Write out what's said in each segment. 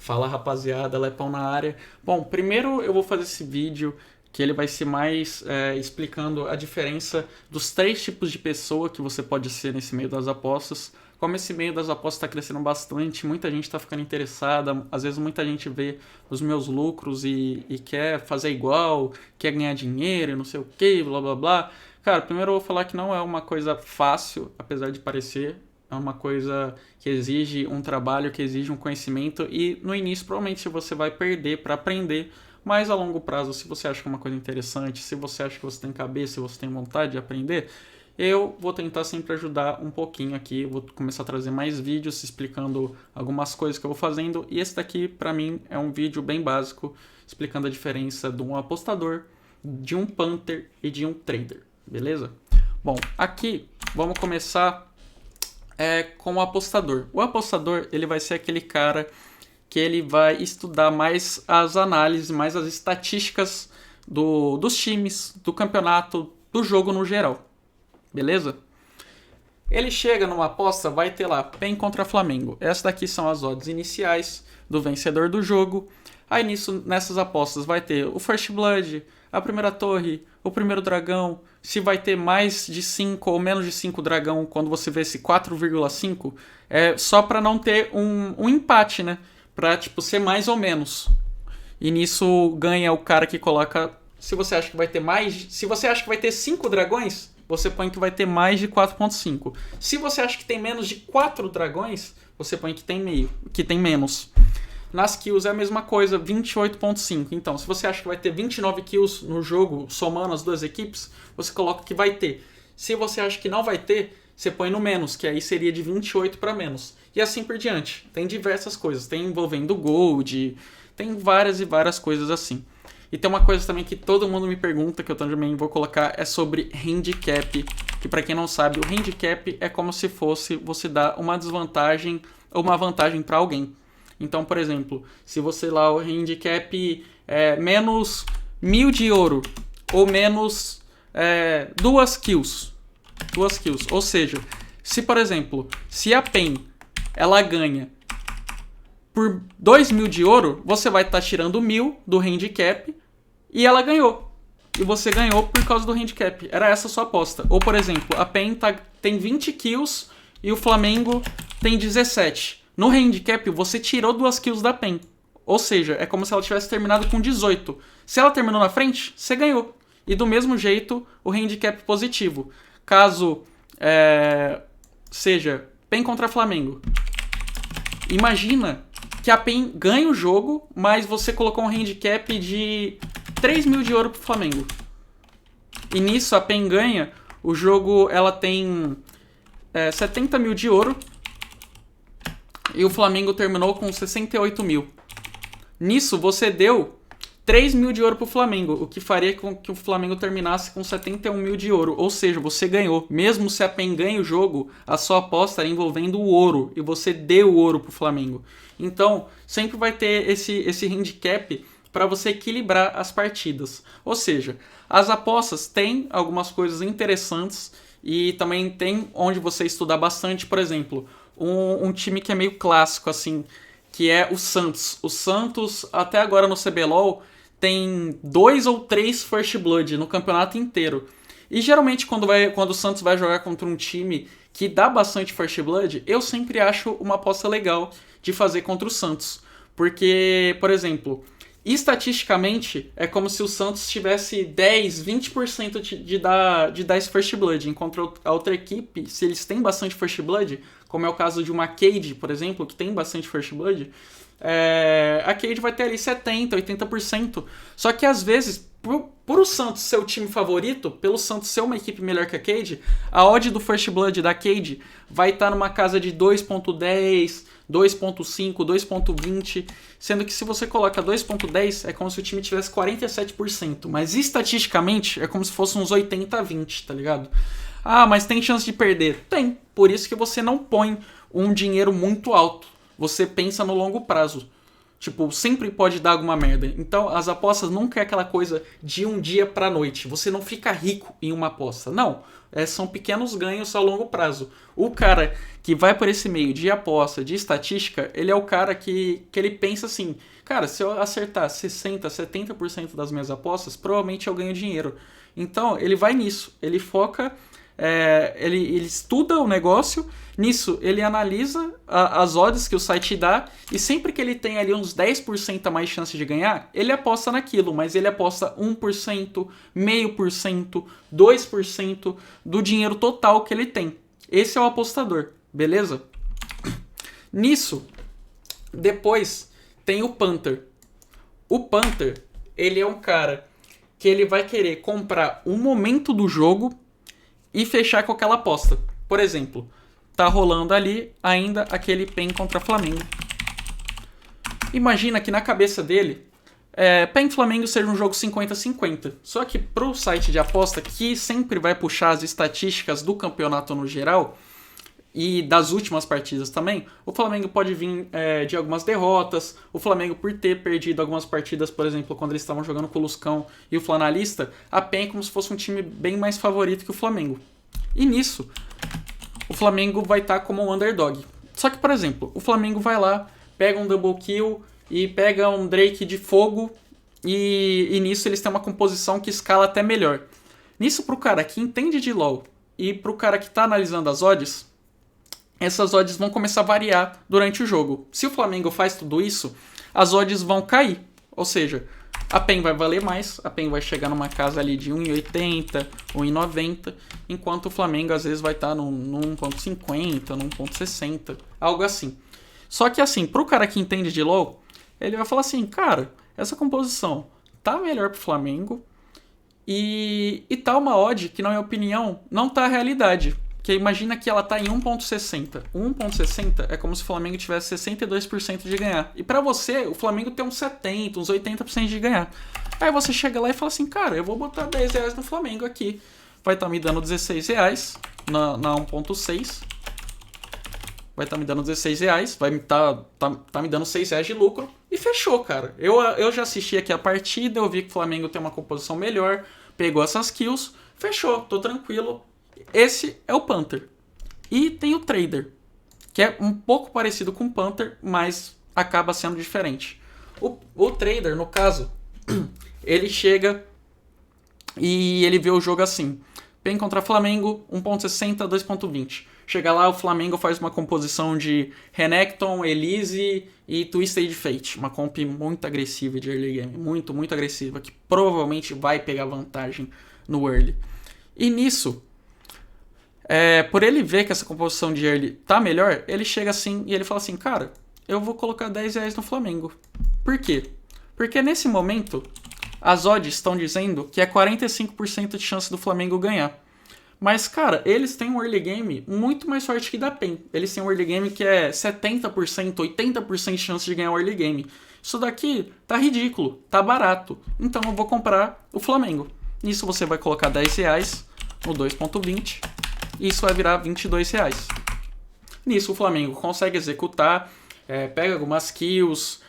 Fala rapaziada, Lepão na área. Bom, primeiro eu vou fazer esse vídeo que ele vai ser mais explicando a diferença dos 3 tipos de pessoa que você pode ser nesse meio das apostas. Como esse meio das apostas está crescendo bastante, muita gente está ficando interessada, às vezes muita gente vê os meus lucros e quer fazer igual, quer ganhar dinheiro, não sei o que, blá blá blá. Cara, primeiro eu vou falar que não é uma coisa fácil, apesar de parecer. É uma coisa que exige um trabalho, que exige um conhecimento e no início provavelmente você vai perder para aprender, mas a longo prazo, se você acha que é uma coisa interessante, se você acha que você tem cabeça, se você tem vontade de aprender, eu vou tentar sempre ajudar um pouquinho aqui, vou começar a trazer mais vídeos explicando algumas coisas que eu vou fazendo e esse daqui para mim é um vídeo bem básico explicando a diferença de um apostador, de um punter e de um trader, beleza? Bom, aqui vamos começar com o apostador. O apostador ele vai ser aquele cara que ele vai estudar mais as análises, mais as estatísticas dos times, do campeonato, do jogo no geral. Beleza? Ele chega numa aposta, vai ter lá PEN contra Flamengo. Essas daqui são as odds iniciais do vencedor do jogo. Aí nessas apostas vai ter o First Blood, a primeira torre, o primeiro dragão, se vai ter mais de 5 ou menos de 5 dragão, quando você vê esse 4,5, é só para não ter um empate, né? Pra tipo, ser mais ou menos. E nisso ganha o cara que coloca. Se você acha que vai ter mais. Se você acha que vai ter 5 dragões, você põe que vai ter mais de 4,5. Se você acha que tem menos de 4 dragões, você põe que tem menos. Nas kills é a mesma coisa, 28.5. Então, se você acha que vai ter 29 kills no jogo, somando as duas equipes, você coloca que vai ter. Se você acha que não vai ter, você põe no menos, que aí seria de 28 para menos. E assim por diante. Tem diversas coisas. Tem envolvendo gold, tem várias e várias coisas assim. E tem uma coisa também que todo mundo me pergunta, que eu também vou colocar, é sobre handicap. Que para quem não sabe, o handicap é como se fosse você dar uma desvantagem ou uma vantagem para alguém. Então, por exemplo, se você lá o handicap é menos 1000 de ouro ou menos 2 kills. 2 kills. Ou seja, se por exemplo, se a PEN ela ganha por 2000 de ouro, você vai estar tirando 1000 do handicap e ela ganhou. E você ganhou por causa do handicap. Era essa a sua aposta. Ou por exemplo, a PEN tem 20 kills e o Flamengo tem 17. No handicap, você tirou 2 kills da PEN. Ou seja, é como se ela tivesse terminado com 18. Se ela terminou na frente, você ganhou. E do mesmo jeito, o handicap positivo. Caso seja PEN contra Flamengo. Imagina que a PEN ganha o jogo, mas você colocou um handicap de 3.000 de ouro pro Flamengo. E nisso a PEN ganha. O jogo ela tem 70.000 de ouro. E o Flamengo terminou com 68.000. Nisso, você deu 3.000 de ouro pro Flamengo, o que faria com que o Flamengo terminasse com 71.000 de ouro. Ou seja, você ganhou. Mesmo se a PEN ganha o jogo, a sua aposta era envolvendo o ouro. E você deu o ouro pro Flamengo. Então, sempre vai ter esse handicap para você equilibrar as partidas. Ou seja, as apostas têm algumas coisas interessantes e também tem onde você estudar bastante, por exemplo... Um time que é meio clássico, assim, que é o Santos. O Santos, até agora no CBLOL, tem 2 ou 3 First Blood no campeonato inteiro. E geralmente quando o Santos vai jogar contra um time que dá bastante First Blood, eu sempre acho uma aposta legal de fazer contra o Santos. Porque, por exemplo, estatisticamente é como se o Santos tivesse 10, 20% de dar esse First Blood. Enquanto a outra equipe, se eles têm bastante First Blood, como é o caso de uma Cade, por exemplo, que tem bastante First Blood, a Cade vai ter ali 70%, 80%. Só que às vezes, por o Santos ser o time favorito, pelo Santos ser uma equipe melhor que a Cade, a odd do First Blood da Cade vai estar numa casa de 2.10, 2.5, 2.20, sendo que se você coloca 2.10 é como se o time tivesse 47%, mas estatisticamente é como se fosse uns 80-20, tá ligado? Ah, mas tem chance de perder? Tem, por isso que você não põe um dinheiro muito alto, você pensa no longo prazo. Tipo, sempre pode dar alguma merda. Então, as apostas nunca é aquela coisa de um dia pra noite. Você não fica rico em uma aposta. Não. São pequenos ganhos ao longo prazo. O cara que vai por esse meio de aposta, de estatística, ele é o cara que ele pensa assim, cara, se eu acertar 60%, 70% das minhas apostas, provavelmente eu ganho dinheiro. Então, ele vai nisso. Ele foca, ele estuda o negócio. Nisso, ele analisa as odds que o site dá e sempre que ele tem ali uns 10% a mais chance de ganhar, ele aposta naquilo, mas ele aposta 1%, 0,5%, 2% do dinheiro total que ele tem. Esse é o apostador, beleza? Nisso, depois tem o punter. O punter, ele é um cara que ele vai querer comprar um momento do jogo e fechar com aquela aposta. Por exemplo, tá rolando ali ainda aquele PEN contra Flamengo. Imagina que na cabeça dele, PEN Flamengo seja um jogo 50-50. Só que pro site de aposta, que sempre vai puxar as estatísticas do campeonato no geral, e das últimas partidas também, o Flamengo pode vir de algumas derrotas, o Flamengo por ter perdido algumas partidas, por exemplo, quando eles estavam jogando com o Luscão e o Flanalista, a PEN é como se fosse um time bem mais favorito que o Flamengo. E nisso, o Flamengo vai estar como um underdog. Só que, por exemplo, o Flamengo vai lá, pega um double kill e pega um Drake de fogo e nisso eles têm uma composição que escala até melhor. Nisso, pro cara que entende de LoL e pro cara que tá analisando as odds, essas odds vão começar a variar durante o jogo. Se o Flamengo faz tudo isso, as odds vão cair. Ou seja, a PEN vai valer mais, a PEN vai chegar numa casa ali de 1,80, 1,90, enquanto o Flamengo às vezes vai estar no 1,50, no 1,60, algo assim. Só que assim, pro cara que entende de LoL, ele vai falar assim, cara, essa composição tá melhor pro Flamengo e tá uma odd que, na minha opinião, não tá a realidade. Porque imagina que ela tá em 1,60. 1,60 é como se o Flamengo tivesse 62% de ganhar. E pra você, o Flamengo tem uns 70%, uns 80% de ganhar. Aí você chega lá e fala assim, cara, eu vou botar R$10 no Flamengo aqui. Vai estar me dando R$16 na 1,6. Vai estar me dando R$16, vai tá me dando R$6 de lucro. E fechou, cara. Eu já assisti aqui a partida, eu vi que o Flamengo tem uma composição melhor, pegou essas kills, fechou, tô tranquilo. Esse é o punter. E tem o trader, que é um pouco parecido com o punter, mas acaba sendo diferente. O trader, no caso, ele chega e ele vê o jogo assim. PEN contra Flamengo, 1.60, 2.20. Chega lá, o Flamengo faz uma composição de Renekton, Elise e Twisted Fate. Uma comp muito agressiva de early game. Muito, muito agressiva, que provavelmente vai pegar vantagem no early. E nisso, por ele ver que essa composição de early tá melhor, ele chega assim e ele fala assim, cara, eu vou colocar R$10 no Flamengo. Por quê? Porque nesse momento, as odds estão dizendo que é 45% de chance do Flamengo ganhar. Mas, cara, eles têm um early game muito mais forte que da PEN. Eles têm um early game que é 70%, 80% de chance de ganhar o early game. Isso daqui tá ridículo, tá barato. Então eu vou comprar o Flamengo. Nisso você vai colocar R$10 no 2.20 e isso vai virar R$22. Nisso o Flamengo consegue executar, pega algumas kills,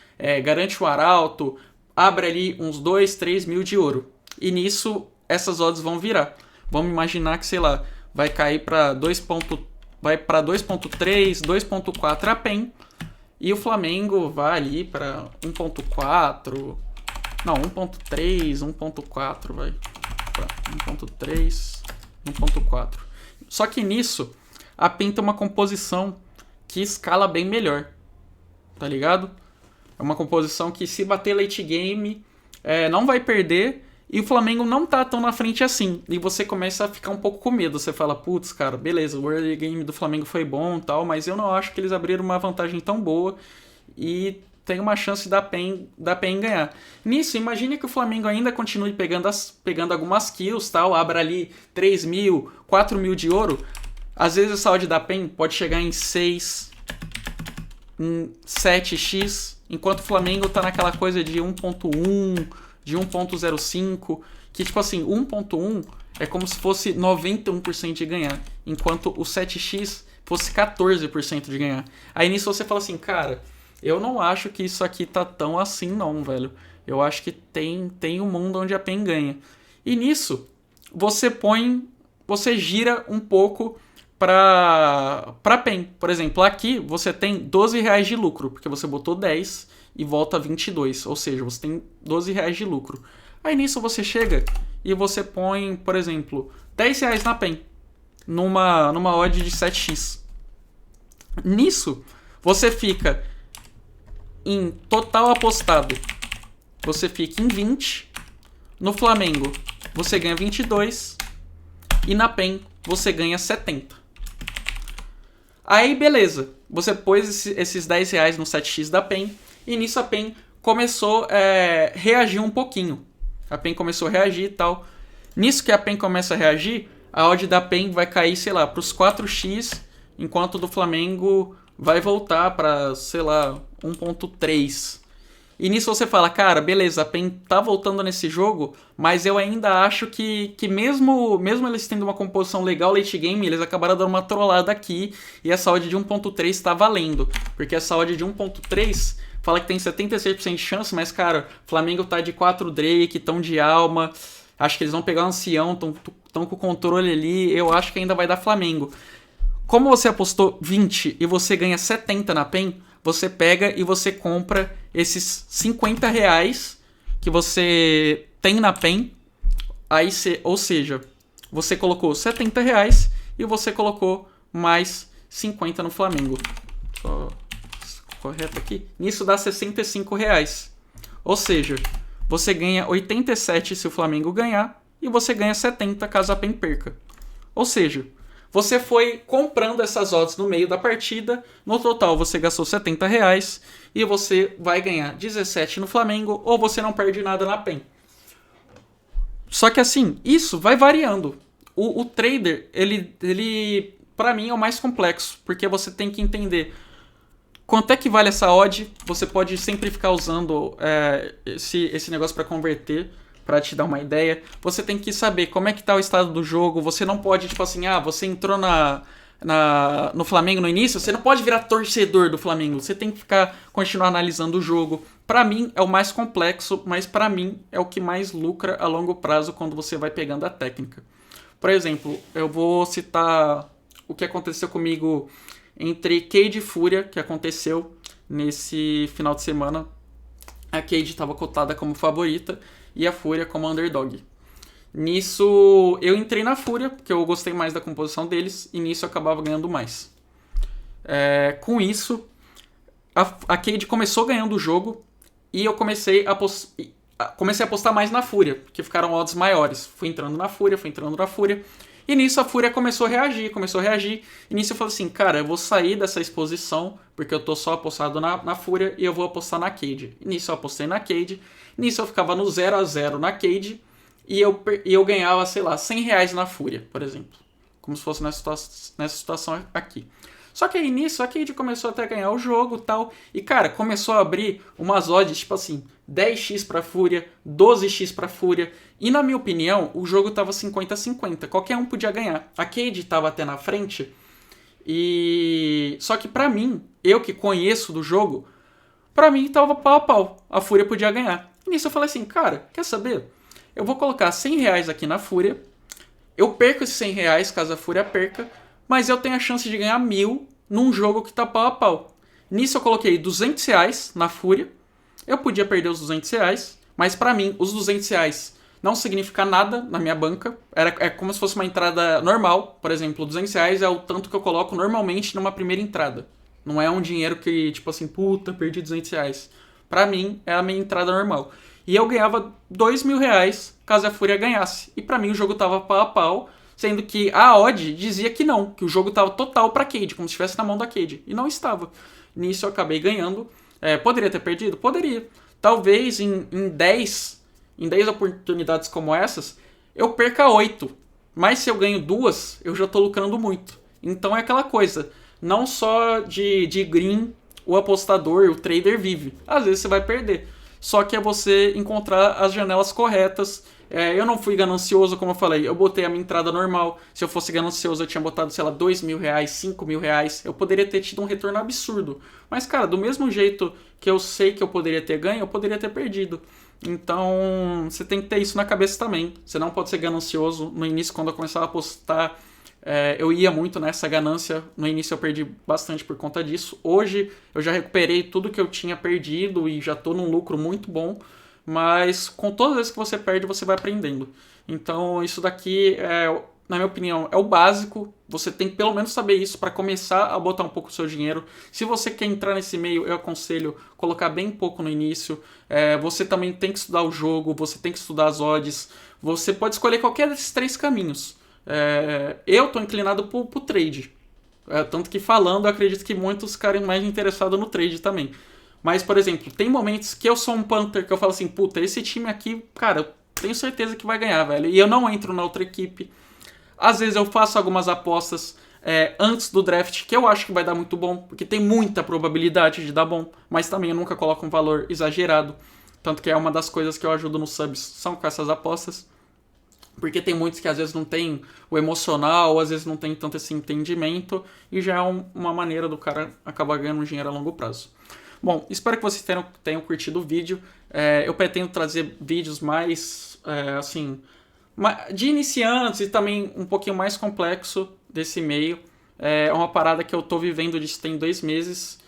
garante o arauto, abre ali uns 2, 3 mil de ouro. E nisso essas odds vão virar. Vamos imaginar que, sei lá, vai cair para 2.3, 2.4 a PEN e o Flamengo vai ali para 1.4, não, 1.3, 1.4, vai para 1.3, 1.4. Só que nisso a PEN tem uma composição que escala bem melhor, tá ligado? É uma composição que se bater late game não vai perder. E o Flamengo não tá tão na frente assim. E você começa a ficar um pouco com medo. Você fala, putz, cara, beleza, o early game do Flamengo foi bom e tal, mas eu não acho que eles abriram uma vantagem tão boa e tem uma chance da PEN ganhar. Nisso, imagine que o Flamengo ainda continue pegando algumas kills, tal, abra ali 3 mil, 4 mil de ouro. Às vezes essa odd da PEN pode chegar em 6, em 7x, enquanto o Flamengo tá naquela coisa de 1.1, de 1.05, que tipo assim, 1.1 é como se fosse 91% de ganhar, enquanto o 7x fosse 14% de ganhar. Aí nisso você fala assim, cara, Eu não acho que isso aqui tá tão assim não, velho. Eu acho que tem um mundo onde a PEN ganha. E nisso, você gira um pouco pra PEN. Por exemplo, aqui você tem R$ 12 de lucro, porque você botou 10 e volta 22, ou seja, você tem R$ 12 de lucro. Aí nisso você chega e você põe, por exemplo, R$ 10 na PEN, numa odd de 7x. Nisso, você fica em total apostado, você fica em 20. No Flamengo, você ganha 22. E na PEN, você ganha 70. Aí, beleza. Você pôs esses R$ 10 no 7x da PEN. E nisso a PEN começou a reagir um pouquinho. A PEN começou a reagir e tal. Nisso que a PEN começa a reagir, a odd da PEN vai cair, sei lá, para os 4x, enquanto do Flamengo vai voltar para, sei lá, 1.3. E nisso você fala, cara, beleza, a PEN tá voltando nesse jogo, mas eu ainda acho que mesmo eles tendo uma composição legal late game, eles acabaram dando uma trollada aqui, e essa odd de 1.3 tá valendo. Porque essa odd de 1.3 fala que tem 76% de chance, mas, cara, o Flamengo tá de 4 Drake, tão de alma, acho que eles vão pegar o ancião, tão com o controle ali, eu acho que ainda vai dar Flamengo. Como você apostou 20 e você ganha 70 na PEN, você pega e você compra esses R$ 50 que você tem na PEN. Aí ou seja, você colocou R$ 70 e você colocou mais 50 no Flamengo. Só correto aqui. Nisso dá R$ 65. Ou seja, você ganha 87 se o Flamengo ganhar e você ganha 70 caso a PEN perca. Ou seja, você foi comprando essas odds no meio da partida. No total você gastou R$ 70 e você vai ganhar 17 no Flamengo ou você não perde nada na PEN. Só que assim, isso vai variando. O trader, ele para mim é o mais complexo, porque você tem que entender quanto é que vale essa odd. Você pode sempre ficar usando esse negócio para converter, para te dar uma ideia. Você tem que saber como é que tá o estado do jogo. Você não pode, tipo assim, você entrou no Flamengo no início, você não pode virar torcedor do Flamengo. Você tem que continuar analisando o jogo. Pra mim é o mais complexo, mas pra mim é o que mais lucra a longo prazo quando você vai pegando a técnica. Por exemplo, eu vou citar o que aconteceu comigo entre Cade e Fúria, que aconteceu nesse final de semana. A Cade estava cotada como favorita e a Fúria como underdog. Nisso, eu entrei na Fúria, porque eu gostei mais da composição deles, e nisso eu acabava ganhando mais. Com isso, a Cade começou ganhando o jogo, e eu comecei a apostar mais na Fúria, porque ficaram odds maiores. Fui entrando na Fúria, e nisso a Fúria começou a reagir, e nisso eu falei assim, cara, eu vou sair dessa exposição, porque eu tô só apostado na Fúria, e eu vou apostar na Cade. E nisso eu apostei na Cade, nisso eu ficava no 0-0 na Cade, e eu ganhava, sei lá, R$ 100 na Fúria, por exemplo. Como se fosse nessa situação aqui. Só que aí nisso a Cade começou até a ganhar o jogo e tal. E cara, começou a abrir umas odds, tipo assim, 10x pra Fúria, 12x pra Fúria. E na minha opinião, o jogo tava 50-50. Qualquer um podia ganhar. A Cade tava até na frente. Só que pra mim, eu que conheço do jogo, pra mim tava pau a pau. A Fúria podia ganhar. E nisso eu falei assim, cara, quer saber? Eu vou colocar R$ 100 aqui na Fúria. Eu perco esses R$ 100 caso a Fúria perca. Mas eu tenho a chance de ganhar 1.000 num jogo que tá pau a pau. Nisso eu coloquei R$ 200 na Fúria. Eu podia perder os R$ 200. Mas pra mim, os R$ 200 não significa nada na minha banca. É como se fosse uma entrada normal. Por exemplo, R$ 200 é o tanto que eu coloco normalmente numa primeira entrada. Não é um dinheiro que, tipo assim, puta, perdi R$ 200. Pra mim, é a minha entrada normal. E eu ganhava R$ 2.000 caso a Fúria ganhasse. E pra mim o jogo tava pau a pau, sendo que a odd dizia que não, que o jogo tava total pra Cade, como se estivesse na mão da Cade. E não estava. Nisso eu acabei ganhando. Poderia ter perdido? Poderia. Talvez em 10 oportunidades como essas, eu perca 8. Mas se eu ganho 2, eu já tô lucrando muito. Então é aquela coisa. Não só de green o apostador, o trader vive. Às vezes você vai perder. só que é você encontrar as janelas corretas. Eu não fui ganancioso, como eu falei, eu botei a minha entrada normal. Se eu fosse ganancioso, eu tinha botado, sei lá, R$ 2.000, R$ 5.000. Eu poderia ter tido um retorno absurdo. Mas, cara, do mesmo jeito que eu sei que eu poderia ter ganho, eu poderia ter perdido. Então, você tem que ter isso na cabeça também. Você não pode ser ganancioso. No início, quando eu começava a apostar, eu ia muito nessa ganância. No início eu perdi bastante por conta disso. Hoje eu já recuperei tudo que eu tinha perdido e já estou num lucro muito bom. Mas com todas as vezes que você perde, você vai aprendendo. Então isso daqui, na minha opinião, é o básico. Você tem que pelo menos saber isso para começar a botar um pouco do seu dinheiro. Se você quer entrar nesse meio, eu aconselho colocar bem pouco no início. Você também tem que estudar o jogo, você tem que estudar as odds. Você pode escolher qualquer desses 3 caminhos. Eu estou inclinado pro trade. Tanto que falando, eu acredito que muitos ficarem mais interessados no trade também. Mas, por exemplo, tem momentos que eu sou um punter que eu falo assim, puta, esse time aqui, cara, eu tenho certeza que vai ganhar, velho. E eu não entro na outra equipe. Às vezes eu faço algumas apostas antes do draft, que eu acho que vai dar muito bom, porque tem muita probabilidade de dar bom. Mas também eu nunca coloco um valor exagerado. Tanto que é uma das coisas que eu ajudo nos subs, são com essas apostas. Porque tem muitos que às vezes não tem o emocional, ou às vezes não tem tanto esse entendimento, e já é uma maneira do cara acabar ganhando dinheiro a longo prazo. Bom, espero que vocês tenham curtido o vídeo. Eu pretendo trazer vídeos mais, assim, de iniciantes e também um pouquinho mais complexo desse meio. É uma parada que eu tô vivendo disso tem 2 meses.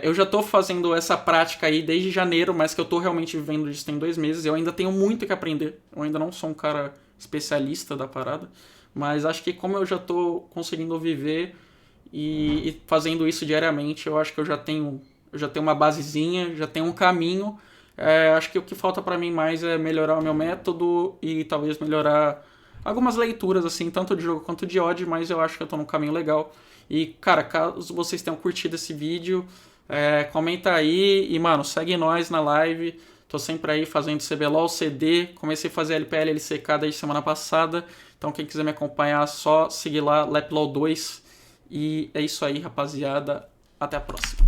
Eu já tô fazendo essa prática aí desde janeiro, mas que eu tô realmente vivendo disso tem 2 meses. Eu ainda tenho muito que aprender. Eu ainda não sou um cara especialista da parada, mas acho que como eu já tô conseguindo viver e fazendo isso diariamente, eu acho que eu já tenho uma basezinha, já tenho um caminho. Acho que o que falta para mim mais é melhorar o meu método e talvez melhorar algumas leituras, assim, tanto de jogo quanto de odd, mas eu acho que eu tô num caminho legal. E, cara, caso vocês tenham curtido esse vídeo, comenta aí e, mano, segue nós na live. Tô sempre aí fazendo CBLOL, CD, comecei a fazer LPL, LCK desde semana passada. Então quem quiser me acompanhar, só seguir lá, LepLOL 2. E é isso aí, rapaziada. Até a próxima.